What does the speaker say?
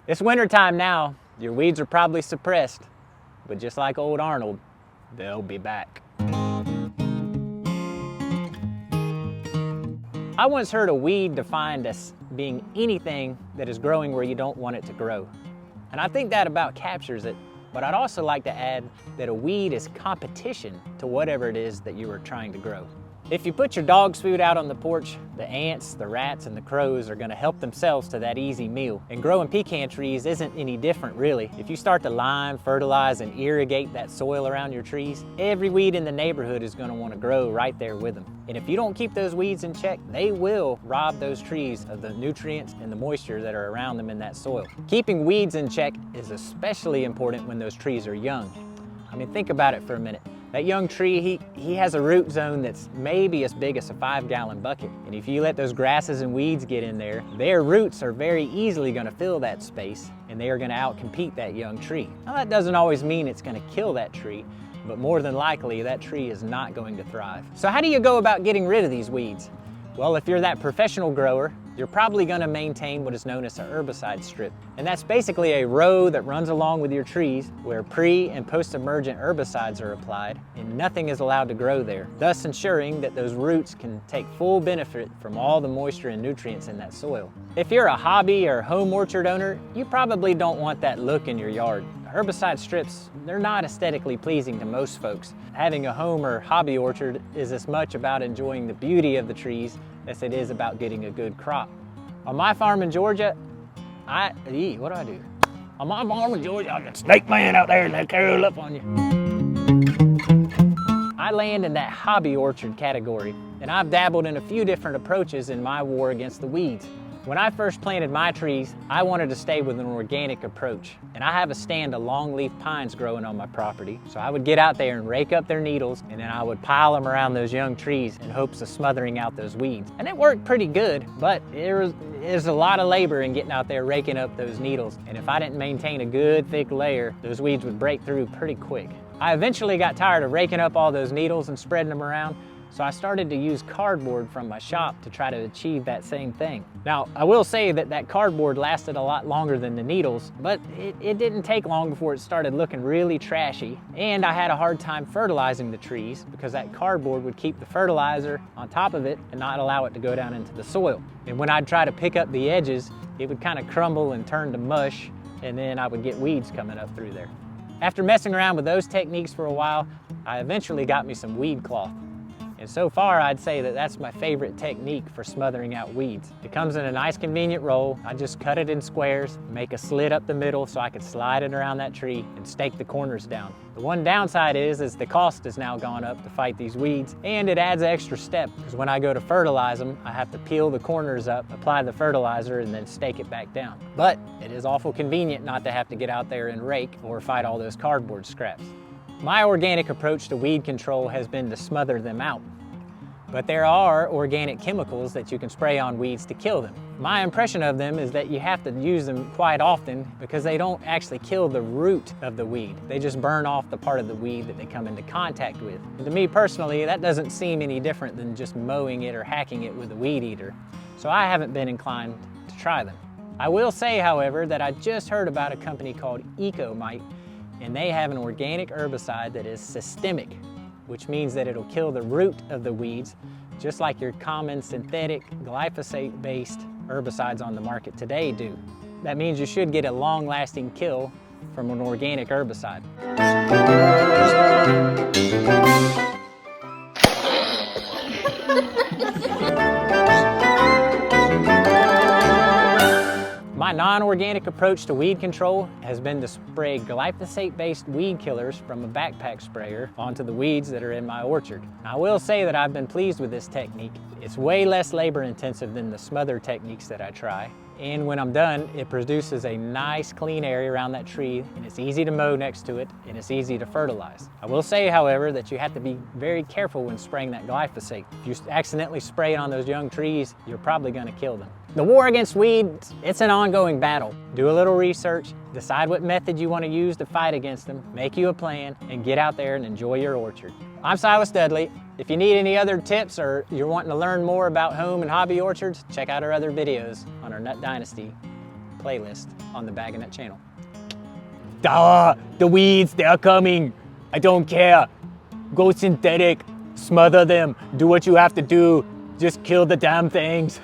It's wintertime now. Your weeds are probably suppressed, but just like old Arnold, they'll be back. I once heard a weed defined as being anything that is growing where you don't want it to grow. And I think that about captures it, but I'd also like to add that a weed is competition to whatever it is that you are trying to grow. If you put your dog's food out on the porch, the ants, the rats, and the crows are gonna help themselves to that easy meal. And growing pecan trees isn't any different, really. If you start to lime, fertilize, and irrigate that soil around your trees, every weed in the neighborhood is gonna wanna grow right there with them. And if you don't keep those weeds in check, they will rob those trees of the nutrients and the moisture that are around them in that soil. Keeping weeds in check is especially important when those trees are young. I mean, think about it for a minute. That young tree, he has a root zone that's maybe as big as a 5-gallon bucket. And if you let those grasses and weeds get in there, their roots are very easily gonna fill that space and they are gonna outcompete that young tree. Now that doesn't always mean it's gonna kill that tree, but more than likely that tree is not going to thrive. So how do you go about getting rid of these weeds? Well, if you're that professional grower, you're probably gonna maintain what is known as a herbicide strip. And that's basically a row that runs along with your trees where pre- and post-emergent herbicides are applied and nothing is allowed to grow there, thus ensuring that those roots can take full benefit from all the moisture and nutrients in that soil. If you're a hobby or home orchard owner, you probably don't want that look in your yard. Herbicide strips, they're not aesthetically pleasing to most folks. Having a home or hobby orchard is as much about enjoying the beauty of the trees as it is about getting a good crop. On my farm in Georgia, what do I do? On my farm in Georgia, I got snake man out there and they curl up on you. I land in that hobby orchard category, and I've dabbled in a few different approaches in my war against the weeds. When I first planted my trees, I wanted to stay with an organic approach. And I have a stand of longleaf pines growing on my property. So I would get out there and rake up their needles, and then I would pile them around those young trees in hopes of smothering out those weeds. And it worked pretty good, but there's a lot of labor in getting out there raking up those needles. And if I didn't maintain a good thick layer, those weeds would break through pretty quick. I eventually got tired of raking up all those needles and spreading them around, so I started to use cardboard from my shop to try to achieve that same thing. Now, I will say that cardboard lasted a lot longer than the needles, but it didn't take long before it started looking really trashy. And I had a hard time fertilizing the trees because that cardboard would keep the fertilizer on top of it and not allow it to go down into the soil. And when I'd try to pick up the edges, it would kind of crumble and turn to mush, and then I would get weeds coming up through there. After messing around with those techniques for a while, I eventually got me some weed cloth. And so far, I'd say that that's my favorite technique for smothering out weeds. It comes in a nice convenient roll. I just cut it in squares, make a slit up the middle so I could slide it around that tree and stake the corners down. The one downside is the cost has now gone up to fight these weeds, and it adds an extra step because when I go to fertilize them, I have to peel the corners up, apply the fertilizer, and then stake it back down. But it is awful convenient not to have to get out there and rake or fight all those cardboard scraps. My organic approach to weed control has been to smother them out. But there are organic chemicals that you can spray on weeds to kill them. My impression of them is that you have to use them quite often because they don't actually kill the root of the weed. They just burn off the part of the weed that they come into contact with. And to me personally, that doesn't seem any different than just mowing it or hacking it with a weed eater. So I haven't been inclined to try them. I will say, however, that I just heard about a company called EcoMite, and they have an organic herbicide that is systemic, which means that it'll kill the root of the weeds, just like your common synthetic glyphosate-based herbicides on the market today do. That means you should get a long-lasting kill from an organic herbicide. My non-organic approach to weed control has been to spray glyphosate-based weed killers from a backpack sprayer onto the weeds that are in my orchard. I will say that I've been pleased with this technique. It's way less labor-intensive than the smother techniques that I try. And when I'm done, it produces a nice clean area around that tree, and it's easy to mow next to it, and it's easy to fertilize. I will say, however, that you have to be very careful when spraying that glyphosate. If you accidentally spray it on those young trees, you're probably gonna kill them. The war against weeds, it's an ongoing battle. Do a little research, decide what method you want to use to fight against them, make you a plan, and get out there and enjoy your orchard. I'm Silas Dudley. If you need any other tips or you're wanting to learn more about home and hobby orchards, check out our other videos on our Nut Dynasty playlist on the BagANut channel. Duh, the weeds, they're coming. I don't care. Go synthetic, smother them, do what you have to do. Just kill the damn things.